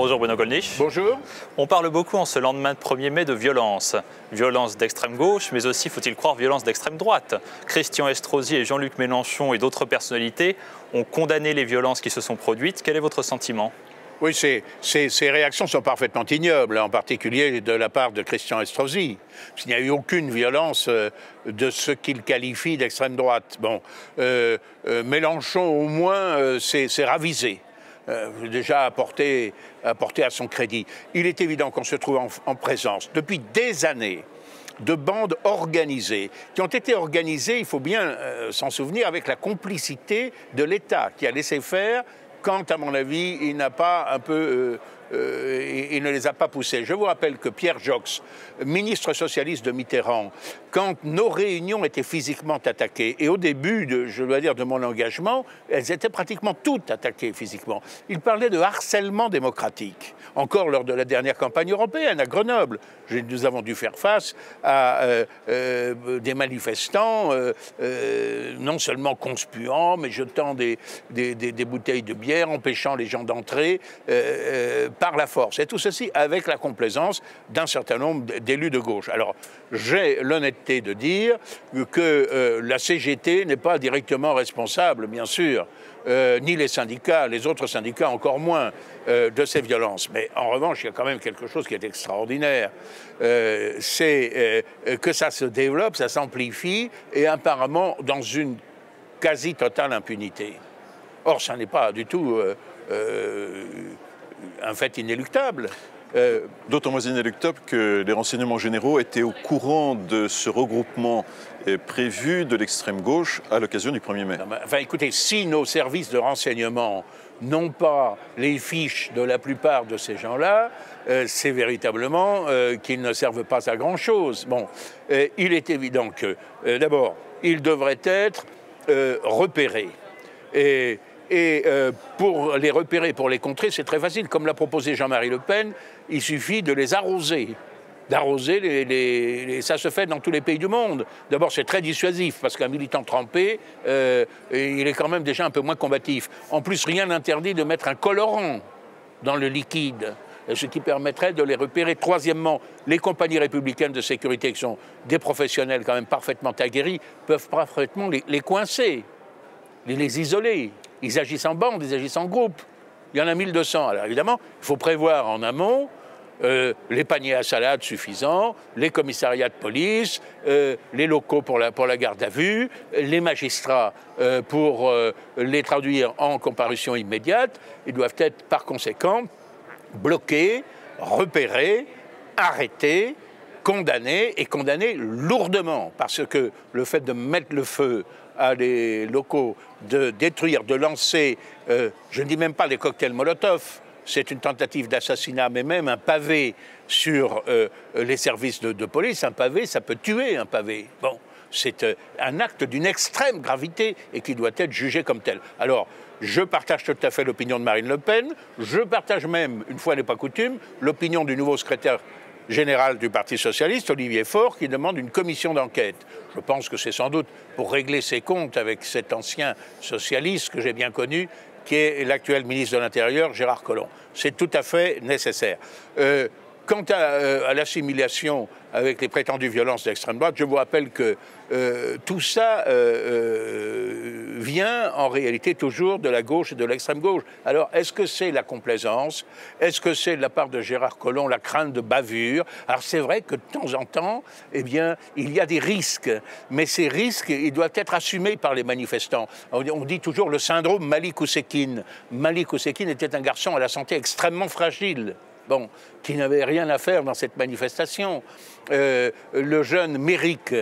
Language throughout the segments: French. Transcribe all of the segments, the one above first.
Bonjour Bruno Gollnisch. Bonjour. On parle beaucoup en ce lendemain de 1er mai de violence. Violence d'extrême gauche, mais aussi, faut-il croire, violence d'extrême droite. Christian Estrosi et Jean-Luc Mélenchon et d'autres personnalités ont condamné les violences qui se sont produites. Quel est votre sentiment ? Oui, ces réactions sont parfaitement ignobles, en particulier de la part de Christian Estrosi. Il n'y a eu aucune violence de ce qu'il qualifie d'extrême droite. Bon, Mélenchon, au moins, s'est ravisé. Déjà apporté à son crédit. Il est évident qu'on se trouve en présence, depuis des années, de bandes organisées, qui ont été organisées, il faut bien s'en souvenir, avec la complicité de l'État, qui a laissé faire quand, à mon avis, il n'a pas un peu... il ne les a pas poussés. Je vous rappelle que Pierre Joxe, ministre socialiste de Mitterrand, quand nos réunions étaient physiquement attaquées, et au début, je dois dire, de mon engagement, elles étaient pratiquement toutes attaquées physiquement. Il parlait de harcèlement démocratique. Encore lors de la dernière campagne européenne à Grenoble, nous avons dû faire face à des manifestants non seulement conspuant, mais jetant des bouteilles de bière, empêchant les gens d'entrer par la force. Et tout ceci avec la complaisance d'un certain nombre d'élus de gauche. Alors, j'ai l'honnêteté de dire que la CGT n'est pas directement responsable, bien sûr, ni les syndicats, les autres syndicats encore moins, de ces violences. Mais en revanche, il y a quand même quelque chose qui est extraordinaire. C'est que ça se développe, ça s'amplifie, et apparemment dans une quasi-totale impunité. Or, ça n'est pas du tout un fait inéluctable. D'autant moins inéluctable que les renseignements généraux étaient au courant de ce regroupement prévu de l'extrême gauche à l'occasion du 1er mai. Enfin, écoutez, si nos services de renseignement n'ont pas les fiches de la plupart de ces gens-là, c'est véritablement qu'ils ne servent pas à grand-chose. Bon, il est évident que, d'abord, ils devraient être repérés. Et pour les repérer, pour les contrer, c'est très facile. Comme l'a proposé Jean-Marie Le Pen, il suffit de les arroser. D'arroser, ça se fait dans tous les pays du monde. D'abord, c'est très dissuasif, parce qu'un militant trempé, il est quand même déjà un peu moins combatif. En plus, rien n'interdit de mettre un colorant dans le liquide, ce qui permettrait de les repérer. Troisièmement, les compagnies républicaines de sécurité, qui sont des professionnels quand même parfaitement aguerris, peuvent parfaitement les coincer, les isoler. Ils agissent en bande, ils agissent en groupe. Il y en a 1200. Alors évidemment, il faut prévoir en amont les paniers à salade suffisants, les commissariats de police, les locaux pour la garde à vue, les magistrats pour les traduire en comparution immédiate. Ils doivent être par conséquent bloqués, repérés, arrêtés, condamnés, et condamnés lourdement. Parce que le fait de mettre le feu à des locaux, de détruire, de lancer, je ne dis même pas les cocktails Molotov, c'est une tentative d'assassinat, mais même un pavé sur les services de police, un pavé, ça peut tuer un pavé. Bon, c'est un acte d'une extrême gravité et qui doit être jugé comme tel. Alors, je partage tout à fait l'opinion de Marine Le Pen, je partage même, une fois n'est pas coutume, l'opinion du nouveau secrétaire général du Parti socialiste, Olivier Faure, qui demande une commission d'enquête. Je pense que c'est sans doute pour régler ses comptes avec cet ancien socialiste que j'ai bien connu, qui est l'actuel ministre de l'Intérieur, Gérard Collomb. C'est tout à fait nécessaire. Quant à l'assimilation avec les prétendues violences d'extrême droite, je vous rappelle que tout ça vient en réalité toujours de la gauche et de l'extrême gauche. Alors, est-ce que c'est la complaisance? Est-ce que c'est de la part de Gérard Collomb la crainte de bavure? Alors, c'est vrai que de temps en temps, eh bien, il y a des risques. Mais ces risques, ils doivent être assumés par les manifestants. On dit toujours le syndrome Malik Oussekine. Malik Oussekine était un garçon à la santé extrêmement fragile. Bon, qui n'avait rien à faire dans cette manifestation. Le jeune Méric,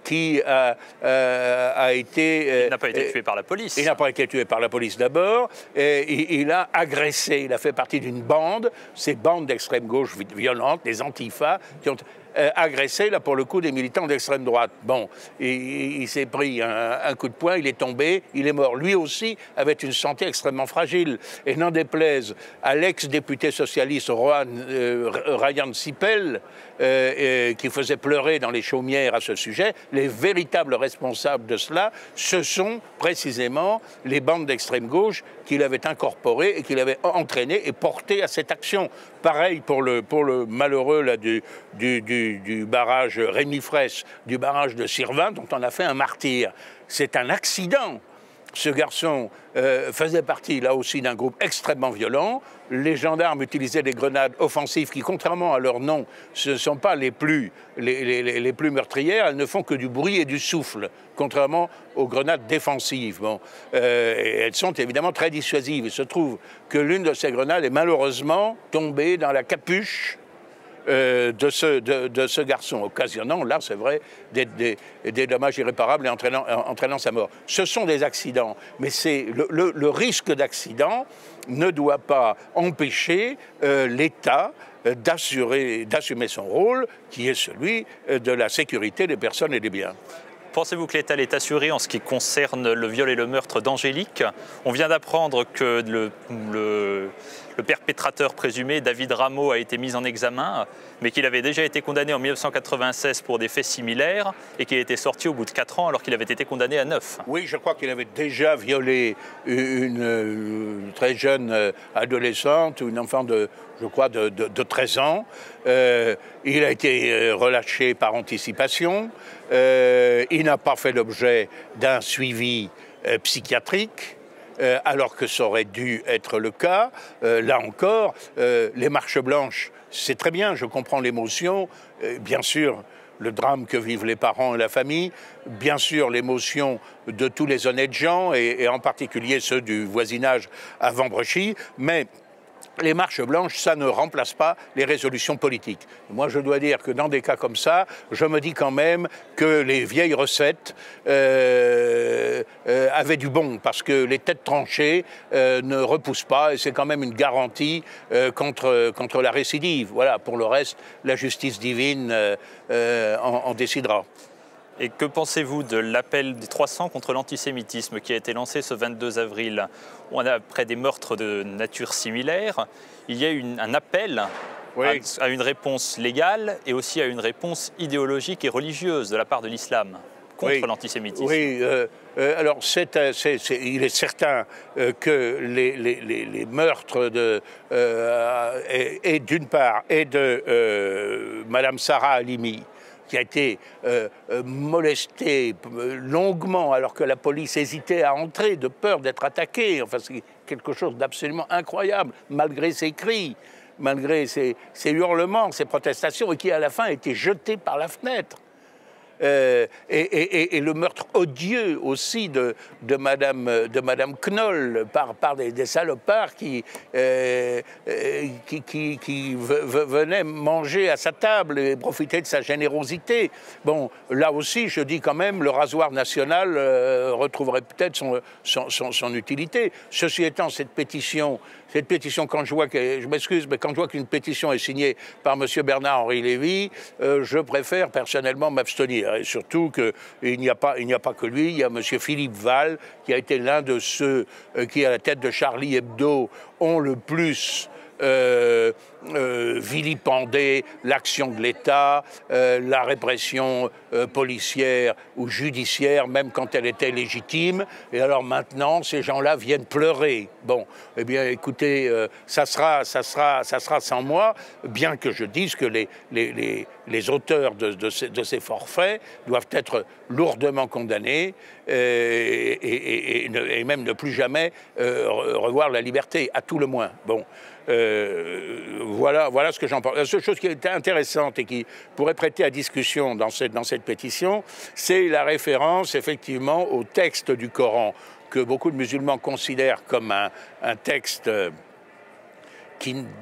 qui a été... il n'a pas été tué par la police. Il n'a pas été tué par la police d'abord. Il a agressé, il a fait partie d'une bande, ces bandes d'extrême gauche violentes, les Antifa, qui ont agresser, là pour le coup, des militants d'extrême droite. Bon, il s'est pris un coup de poing, il est tombé, il est mort. Lui aussi avait une santé extrêmement fragile. Et n'en déplaise à l'ex-député socialiste Ryan Sipel, qui faisait pleurer dans les chaumières à ce sujet, les véritables responsables de cela, ce sont précisément les bandes d'extrême gauche qu'il avait incorporées et qu'il avait entraînées et portées à cette action. Pareil pour le malheureux là, du barrage Rémi Fraisse, du barrage de Sirvin, dont on a fait un martyr. C'est un accident. Ce garçon faisait partie, là aussi, d'un groupe extrêmement violent. Les gendarmes utilisaient des grenades offensives qui, contrairement à leur nom, ce ne sont pas les plus meurtrières. Elles ne font que du bruit et du souffle, contrairement aux grenades défensives. Bon, elles sont évidemment très dissuasives. Il se trouve que l'une de ces grenades est malheureusement tombée dans la capuche de ce garçon, occasionnant, là, c'est vrai, des dommages irréparables et entraînant sa mort. Ce sont des accidents, mais le risque d'accident ne doit pas empêcher l'État d'assumer son rôle, qui est celui de la sécurité des personnes et des biens. Pensez-vous que l'État l'est assuré en ce qui concerne le viol et le meurtre d'Angélique? On vient d'apprendre que le perpétrateur présumé, David Rameau, a été mis en examen, mais qu'il avait déjà été condamné en 1996 pour des faits similaires et qu'il était sorti au bout de 4 ans alors qu'il avait été condamné à 9. Oui, je crois qu'il avait déjà violé une très jeune adolescente, une enfant de 13 ans. Il a été relâché par anticipation. Il n'a pas fait l'objet d'un suivi psychiatrique. Alors que ça aurait dû être le cas. Là encore, les marches blanches, c'est très bien, je comprends l'émotion. Bien sûr, le drame que vivent les parents et la famille, bien sûr l'émotion de tous les honnêtes gens, et en particulier ceux du voisinage à Vambrechy, mais les marches blanches, ça ne remplace pas les résolutions politiques. Moi, je dois dire que dans des cas comme ça, je me dis quand même que les vieilles recettes avaient du bon, parce que les têtes tranchées ne repoussent pas, et c'est quand même une garantie contre la récidive. Voilà, pour le reste, la justice divine en décidera. Et que pensez-vous de l'appel des 300 contre l'antisémitisme qui a été lancé ce 22 avril? Après des meurtres de nature similaire, il y a eu un appel à une réponse légale et aussi à une réponse idéologique et religieuse de la part de l'islam contre l'antisémitisme. Oui, alors il est certain que les meurtres d'une part et de Madame Sarah Halimi, qui a été molestée longuement alors que la police hésitait à entrer de peur d'être attaquée. Enfin, c'est quelque chose d'absolument incroyable, malgré ses cris, malgré ses hurlements, ses protestations, et qui à la fin a été jeté par la fenêtre. Et le meurtre odieux aussi de Madame Knoll par des salopards qui venaient manger à sa table et profiter de sa générosité. Bon, là aussi, je dis quand même, le rasoir national retrouverait peut-être son utilité. Ceci étant, cette pétition, quand je vois je m'excuse, mais quand je vois qu'une pétition est signée par M. Bernard-Henri Lévy, je préfère personnellement m'abstenir. Et surtout qu'il n'y a pas que lui, il y a M. Philippe Val, qui a été l'un de ceux qui, à la tête de Charlie Hebdo, ont le plus vilipender l'action de l'État, la répression policière ou judiciaire, même quand elle était légitime. Et alors maintenant, ces gens-là viennent pleurer. Bon, eh bien, écoutez, ça sera sans moi, bien que je dise que les auteurs de ces forfaits doivent être lourdement condamnés et même ne plus jamais revoir la liberté, à tout le moins. Bon. Voilà ce que j'en pense. La seule chose qui est intéressante et qui pourrait prêter à discussion dans cette pétition, c'est la référence effectivement au texte du Coran que beaucoup de musulmans considèrent comme un texte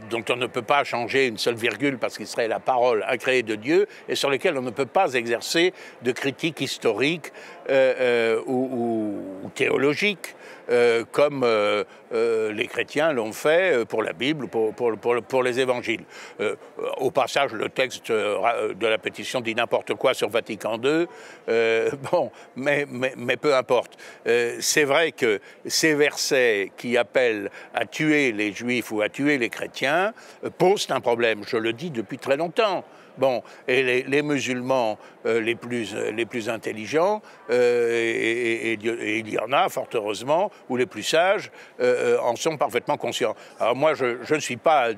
dont on ne peut pas changer une seule virgule parce qu'il serait la parole incréée de Dieu et sur lequel on ne peut pas exercer de critique historique ou théologique. comme les chrétiens l'ont fait pour la Bible, pour les évangiles. Au passage, le texte de la pétition dit n'importe quoi sur Vatican II, bon, mais peu importe. C'est vrai que ces versets qui appellent à tuer les Juifs ou à tuer les chrétiens posent un problème, je le dis depuis très longtemps. Bon, et les musulmans les plus intelligents, et il y en a fort heureusement, ou les plus sages, en sont parfaitement conscients. Alors moi, je ne suis pas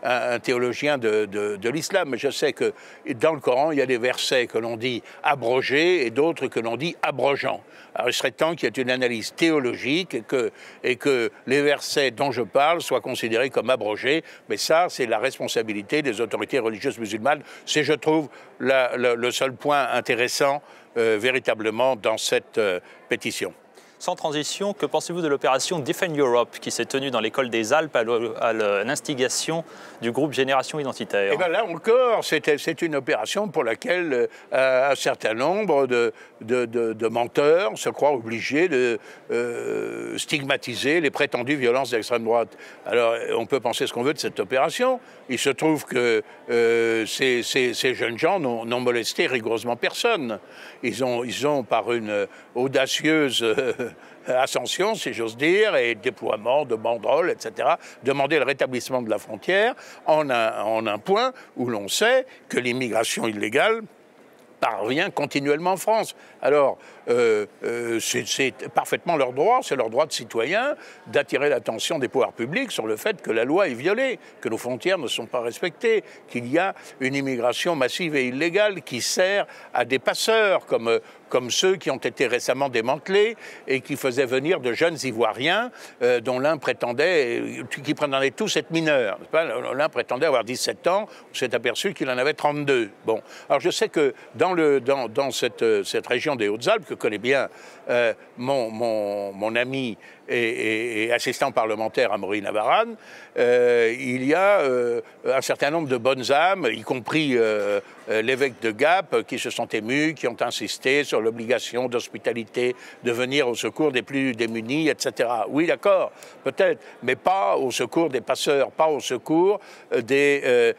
un théologien de l'islam, mais je sais que dans le Coran, il y a des versets que l'on dit abrogés et d'autres que l'on dit abrogeants. Alors il serait temps qu'il y ait une analyse théologique et que les versets dont je parle soient considérés comme abrogés, mais ça, c'est la responsabilité des autorités religieuses musulmanes. C'est, je trouve, le seul point intéressant véritablement dans cette pétition. Sans transition, que pensez-vous de l'opération Defend Europe qui s'est tenue dans l'école des Alpes à l'instigation du groupe Génération Identitaire? Et bien là encore, c'est une opération pour laquelle un certain nombre de menteurs se croient obligés de stigmatiser les prétendues violences d'extrême droite. Alors on peut penser ce qu'on veut de cette opération. Il se trouve que ces jeunes gens n'ont molesté rigoureusement personne. Ils ont par une audacieuse ascension, si j'ose dire, et déploiement de banderoles, etc., demandé le rétablissement de la frontière en un point où l'on sait que l'immigration illégale parvient continuellement en France. Alors, c'est parfaitement leur droit, c'est leur droit de citoyen d'attirer l'attention des pouvoirs publics sur le fait que la loi est violée, que nos frontières ne sont pas respectées, qu'il y a une immigration massive et illégale qui sert à des passeurs comme ceux qui ont été récemment démantelés et qui faisaient venir de jeunes Ivoiriens dont l'un prétendait, qui prétendaient tous être mineurs. L'un prétendait avoir 17 ans, on s'est aperçu qu'il en avait 32. Bon, alors je sais que dans cette région des Hautes-Alpes, que connaît bien mon ami et assistant parlementaire Amaury Navarane, il y a un certain nombre de bonnes âmes, y compris l'évêque de Gap, qui se sont émus, qui ont insisté sur l'obligation d'hospitalité, de venir au secours des plus démunis, etc. Oui, d'accord, peut-être, mais pas au secours des passeurs, pas au secours des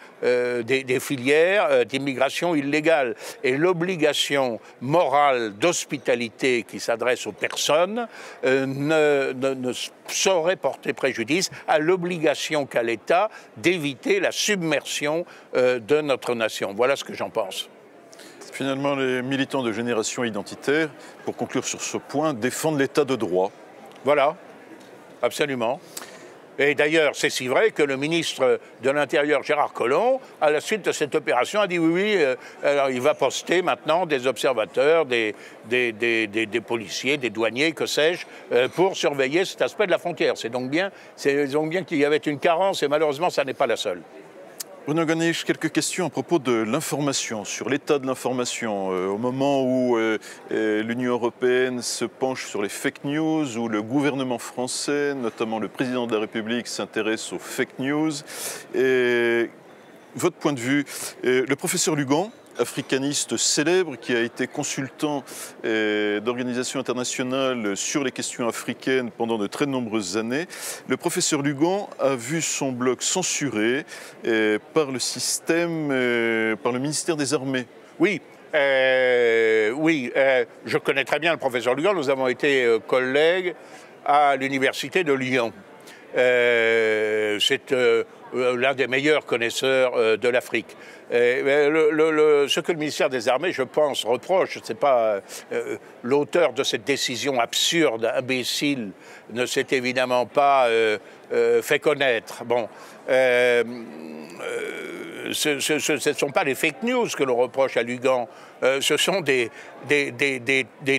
filières d'immigration illégale. Et l'obligation morale d'hospitalité qui s'adresse aux personnes ne saurait porter préjudice à l'obligation qu'a l'État d'éviter la submersion de notre nation. Voilà ce que j'en pense. Finalement, les militants de Génération Identitaire, pour conclure sur ce point, défendent l'état de droit. Voilà, absolument. Et d'ailleurs, c'est si vrai que le ministre de l'Intérieur, Gérard Collomb, à la suite de cette opération, a dit oui, alors il va poster maintenant des observateurs, des policiers, des douaniers, que sais-je, pour surveiller cet aspect de la frontière. C'est donc bien qu'il y avait une carence et malheureusement, ça n'est pas la seule. Bruno Gollnisch, quelques questions à propos de l'information, sur l'état de l'information. Au moment où l'Union européenne se penche sur les fake news, où le gouvernement français, notamment le président de la République, s'intéresse aux fake news. Et votre point de vue, le professeur Lugan, africaniste célèbre qui a été consultant d'organisations internationales sur les questions africaines pendant de très nombreuses années. Le professeur Lugan a vu son blog censuré par le système, par le ministère des Armées. Oui. Je connais très bien le professeur Lugan. Nous avons été collègues à l'université de Lyon. C'est l'un des meilleurs connaisseurs de l'Afrique. Ce que le ministère des Armées, je pense, reproche, c'est pas l'auteur de cette décision absurde, imbécile, ne s'est évidemment pas fait connaître. Bon, ce ne sont pas les fake news que l'on reproche à Lugan, ce sont des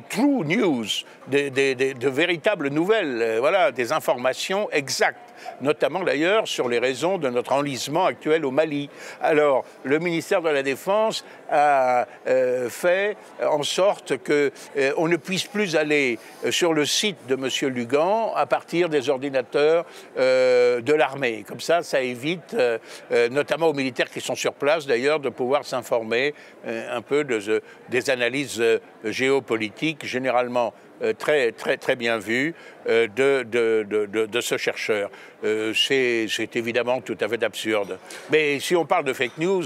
true news, de véritables nouvelles, voilà, des informations exactes, notamment d'ailleurs sur les raisons de notre enlisement actuel au Mali. Alors, le ministère de la Défense a fait en sorte qu'on ne puisse plus aller sur le site de M. Lugan à partir des ordinateurs de l'armée. Comme ça évite, notamment aux militaires qui sont sur place d'ailleurs, de pouvoir s'informer un peu de des analyses géopolitiques, généralement très bien vues, de ce chercheur. C'est évidemment tout à fait absurde. Mais si on parle de fake news,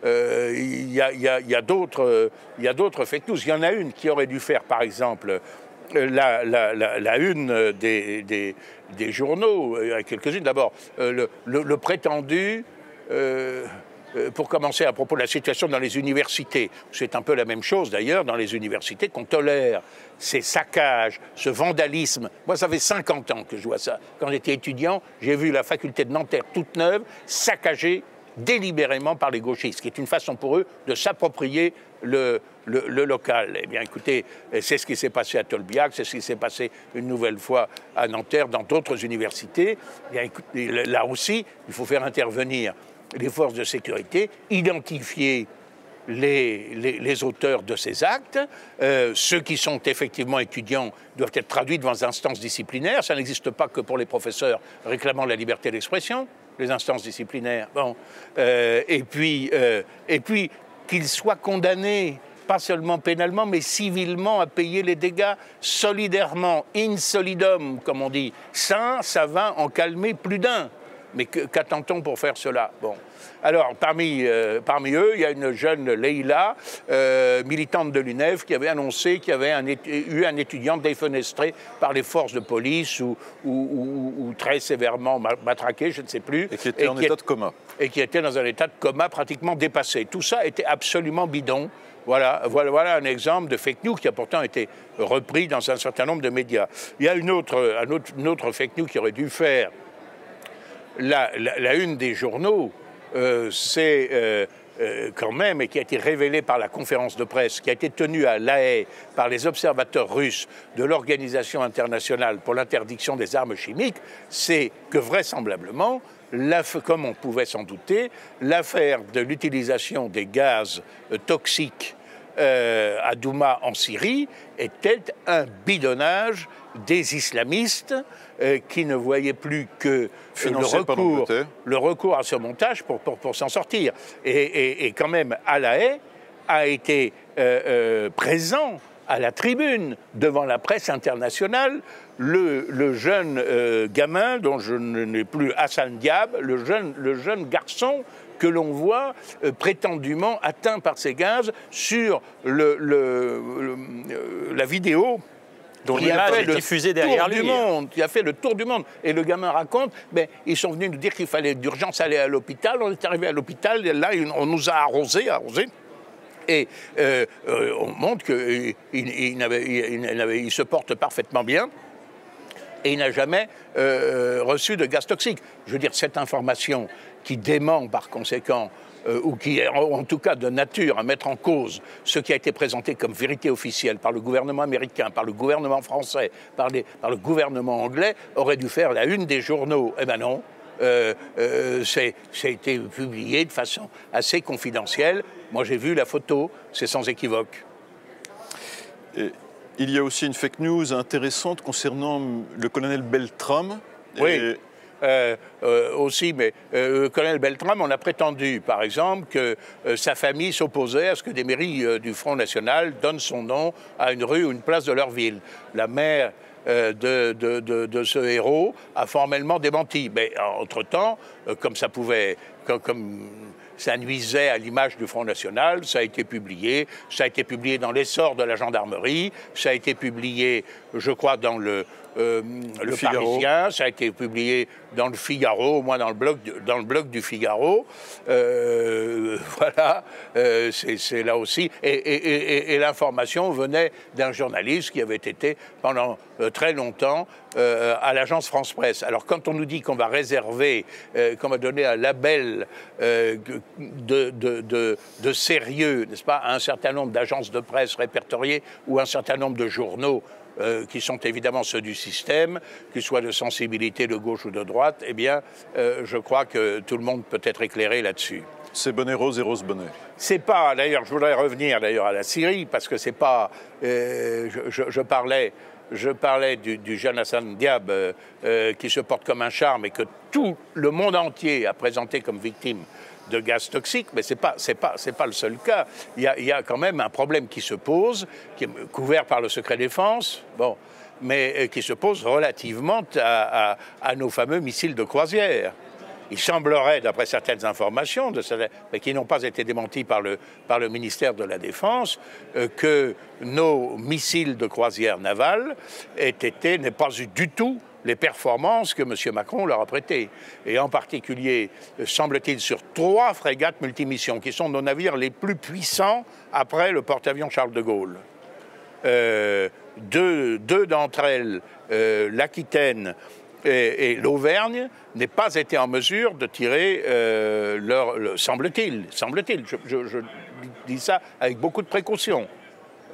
il y a d'autres fake news. Il y en a une qui aurait dû faire, par exemple, la une des journaux, quelques-unes. D'abord, le prétendu... pour commencer, à propos de la situation dans les universités, c'est un peu la même chose d'ailleurs dans les universités, qu'on tolère ces saccages, ce vandalisme. Moi, ça fait 50 ans que je vois ça. Quand j'étais étudiant, j'ai vu la faculté de Nanterre toute neuve saccagée délibérément par les gauchistes, qui est une façon pour eux de s'approprier le local. Eh bien, écoutez, c'est ce qui s'est passé à Tolbiac, c'est ce qui s'est passé une nouvelle fois à Nanterre, dans d'autres universités. Eh bien, écoutez, là aussi, il faut faire intervenir les forces de sécurité, identifier les auteurs de ces actes. Ceux qui sont effectivement étudiants doivent être traduits devant des instances disciplinaires. Ça n'existe pas que pour les professeurs réclamant la liberté d'expression, les instances disciplinaires. Bon. Et puis qu'ils soient condamnés, pas seulement pénalement, mais civilement, à payer les dégâts solidairement, in solidum, comme on dit. Ça va en calmer plus d'un. Mais qu'attend-on pour faire cela? Bon. Alors, parmi eux, il y a une jeune Leïla, militante de l'UNEF, qui avait annoncé qu'il y avait eu un étudiant défenestré par les forces de police ou très sévèrement matraqué, je ne sais plus. Et qui était en état de coma. Et qui était dans un état de coma pratiquement dépassé. Tout ça était absolument bidon. Voilà un exemple de fake news qui a pourtant été repris dans un certain nombre de médias. Il y a une autre fake news qui aurait dû faire la une des journaux, c'est quand même, et qui a été révélée par la conférence de presse qui a été tenue à La Haye par les observateurs russes de l'Organisation internationale pour l'interdiction des armes chimiques, c'est que vraisemblablement, comme on pouvait s'en douter, l'affaire de l'utilisation des gaz toxiques à Douma en Syrie était un bidonnage des islamistes qui ne voyaient plus que le recours à ce montage pour s'en sortir. Et quand même, à La Haye a été présent à la tribune devant la presse internationale le jeune gamin dont je n'ai plus Hassan Diab, le jeune garçon que l'on voit prétendument atteint par ces gaz sur la vidéo dont l'image est diffusée derrière lui. Qui a fait le tour du monde. Et le gamin raconte, ils sont venus nous dire qu'il fallait d'urgence aller à l'hôpital. On est arrivé à l'hôpital, et là, on nous a arrosés. Et on montre qu'il se porte parfaitement bien. Et il n'a jamais reçu de gaz toxique. Je veux dire, cette information qui dément par conséquent, ou qui est en tout cas de nature à mettre en cause ce qui a été présenté comme vérité officielle par le gouvernement américain, par le gouvernement français, par le gouvernement anglais, aurait dû faire la une des journaux. Eh bien non, ça a été publié de façon assez confidentielle. Moi j'ai vu la photo, c'est sans équivoque. Il y a aussi une fake news intéressante concernant le colonel Beltrame. Oui. Aussi, mais le colonel Beltrame, on a prétendu, par exemple, que sa famille s'opposait à ce que des mairies du Front National donnent son nom à une rue ou une place de leur ville. La mère de ce héros a formellement démenti. Mais entre-temps, comme ça pouvait... comme ça nuisait à l'image du Front National, ça a été publié dans l'essor de la gendarmerie, ça a été publié, je crois, dans le Parisien, ça a été publié dans le Figaro, au moins dans le blog du Figaro. Voilà, c'est là aussi. Et l'information venait d'un journaliste qui avait été pendant très longtemps à l'agence France Presse. Alors quand on nous dit qu'on va réserver, qu'on va donner un label de sérieux, n'est-ce pas, à un certain nombre d'agences de presse répertoriées ou un certain nombre de journaux qui sont évidemment ceux du système, qu'ils soient de sensibilité de gauche ou de droite, eh bien, je crois que tout le monde peut être éclairé là-dessus. C'est bonnet rose et rose bonnet. C'est pas, d'ailleurs, je voudrais revenir d'ailleurs à la Syrie, parce que c'est pas, je parlais je parlais du jeune Hassan Diab qui se porte comme un charme et que tout le monde entier a présenté comme victime de gaz toxiques, mais c'est pas le seul cas. Il y a quand même un problème qui se pose, qui est couvert par le secret défense, bon, mais qui se pose relativement à nos fameux missiles de croisière. Il semblerait, d'après certaines informations, mais qui n'ont pas été démenties par le ministère de la Défense, que nos missiles de croisière navale n'aient pas eu du tout les performances que M. Macron leur a prêtées. Et en particulier, semble-t-il, sur 3 frégates multimissions, qui sont nos navires les plus puissants après le porte-avions Charles de Gaulle. Deux d'entre elles, l'Aquitaine et l'Auvergne, n'aient pas été en mesure de tirer semble-t-il, je dis ça avec beaucoup de précaution,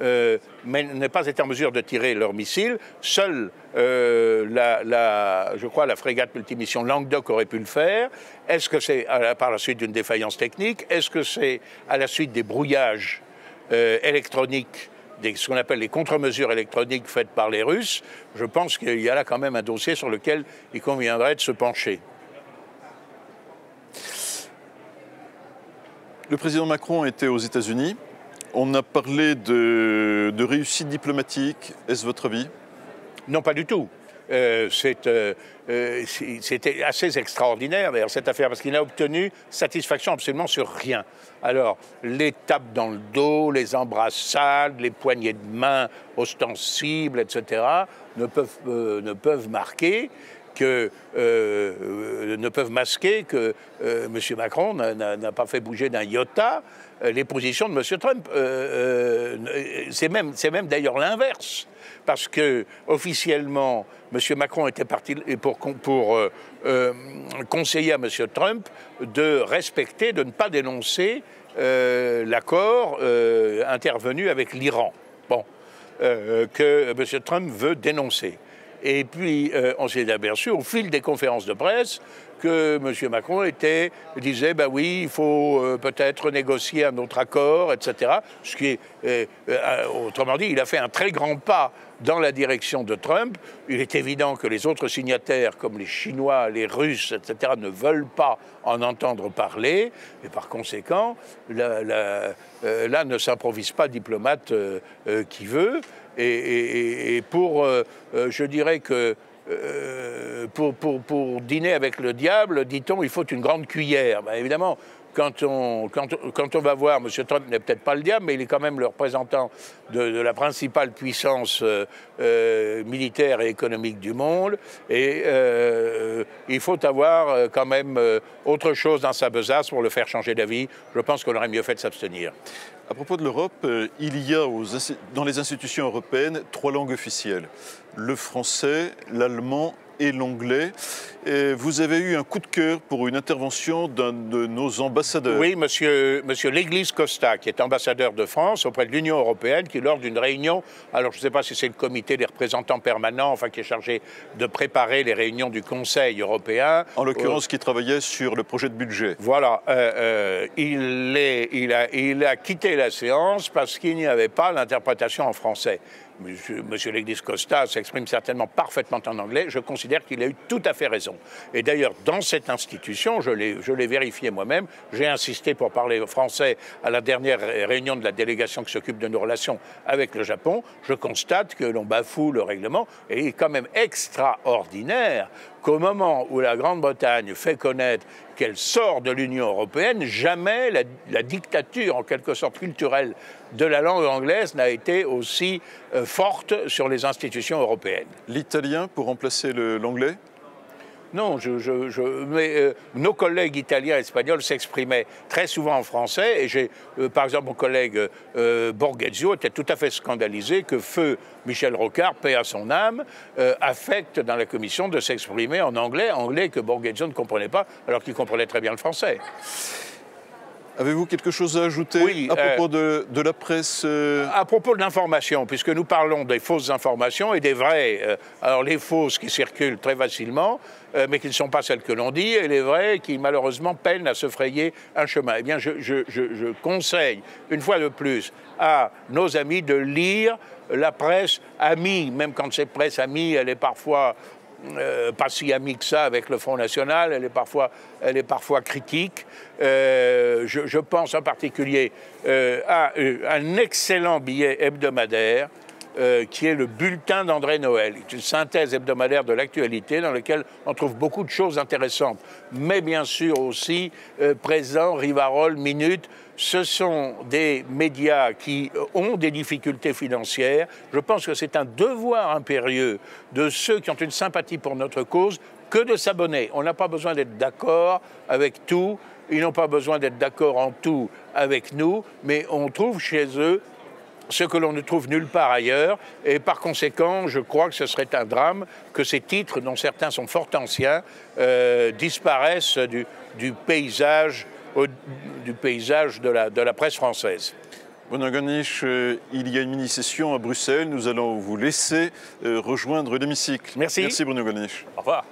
mais n'aient pas été en mesure de tirer leurs missiles. Seule, je crois, la frégate multimission Languedoc aurait pu le faire. Est-ce que c'est par la suite d'une défaillance technique? Est-ce que c'est à la suite des brouillages électroniques, ce qu'on appelle les contre-mesures électroniques faites par les Russes? Je pense qu'il y a là quand même un dossier sur lequel il conviendrait de se pencher. Le président Macron était aux États-Unis. On a parlé de réussite diplomatique. Est-ce votre avis? Non, pas du tout. C'était assez extraordinaire, d'ailleurs, cette affaire, parce qu'il n'a obtenu satisfaction absolument sur rien. Alors, les tapes dans le dos, les embrassades, les poignées de main ostensibles, etc., ne peuvent masquer que M. Macron n'a pas fait bouger d'un iota les positions de M. Trump. C'est même d'ailleurs l'inverse. Parce que officiellement, M. Macron était parti pour conseiller à M. Trump de respecter, de ne pas dénoncer l'accord intervenu avec l'Iran, bon, que M. Trump veut dénoncer. Et puis, on s'est aperçu au fil des conférences de presse que M. Macron disait, ben oui, il faut peut-être négocier un autre accord, etc. Ce qui est, autrement dit, il a fait un très grand pas dans la direction de Trump. Il est évident que les autres signataires, comme les Chinois, les Russes, etc., ne veulent pas en entendre parler. Et par conséquent, là ne s'improvise pas diplomate qui veut. Et je dirais que pour dîner avec le diable, dit-on, il faut une grande cuillère. Ben, évidemment, quand on va voir, M. Trump n'est peut-être pas le diable, mais il est quand même le représentant de la principale puissance militaire et économique du monde. Et il faut avoir quand même autre chose dans sa besace pour le faire changer d'avis. Je pense qu'on aurait mieux fait de s'abstenir. À propos de l'Europe, il y a dans les institutions européennes 3 langues officielles. Le français, l'allemand et l'anglais. Vous avez eu un coup de cœur pour une intervention d'un de nos ambassadeurs. Oui, monsieur Léglise Costa, qui est ambassadeur de France auprès de l'Union européenne, qui lors d'une réunion, alors je ne sais pas si c'est le comité des représentants permanents, enfin qui est chargé de préparer les réunions du Conseil européen. En l'occurrence, qui travaillait sur le projet de budget. Voilà, il a quitté la séance parce qu'il n'y avait pas l'interprétation en français. Monsieur Léglise Costa s'exprime certainement parfaitement en anglais. Je considère qu'il a eu tout à fait raison. Et d'ailleurs, dans cette institution, je l'ai vérifié moi-même, j'ai insisté pour parler français à la dernière réunion de la délégation qui s'occupe de nos relations avec le Japon. Je constate que l'on bafoue le règlement et il est quand même extraordinaire qu'au moment où la Grande-Bretagne fait connaître qu'elle sort de l'Union européenne, jamais la dictature, en quelque sorte culturelle, de la langue anglaise n'a été aussi forte sur les institutions européennes. L'italien pour remplacer l'anglais ? Non, mais nos collègues italiens et espagnols s'exprimaient très souvent en français. Et par exemple, mon collègue Borghezio était tout à fait scandalisé que feu Michel Rocard, paix à son âme, affecte dans la commission de s'exprimer en anglais que Borghezio ne comprenait pas, alors qu'il comprenait très bien le français. Avez-vous quelque chose à ajouter Oui, à propos de la presse À propos de l'information, puisque nous parlons des fausses informations et des vraies, alors les fausses qui circulent très facilement, mais qui ne sont pas celles que l'on dit, et les vraies qui malheureusement peinent à se frayer un chemin. Eh bien, je conseille, une fois de plus, à nos amis de lire la presse amie, même quand cette presse amie, elle est parfois pas si amie que ça avec le Front National, elle est parfois critique. Je pense en particulier à un excellent billet hebdomadaire qui est le bulletin d'André Noël. C'est une synthèse hebdomadaire de l'actualité dans laquelle on trouve beaucoup de choses intéressantes, mais bien sûr aussi Présent, Rivarol, Minute. Ce sont des médias qui ont des difficultés financières. Je pense que c'est un devoir impérieux de ceux qui ont une sympathie pour notre cause que de s'abonner. On n'a pas besoin d'être d'accord avec tout, ils n'ont pas besoin d'être d'accord en tout avec nous, mais on trouve chez eux ce que l'on ne trouve nulle part ailleurs, et par conséquent, je crois que ce serait un drame que ces titres, dont certains sont fort anciens, disparaissent du paysage de la presse française. Bruno Gollnisch, il y a une mini-session à Bruxelles. Nous allons vous laisser rejoindre l'hémicycle. Merci. Merci Bruno Gollnisch. Au revoir.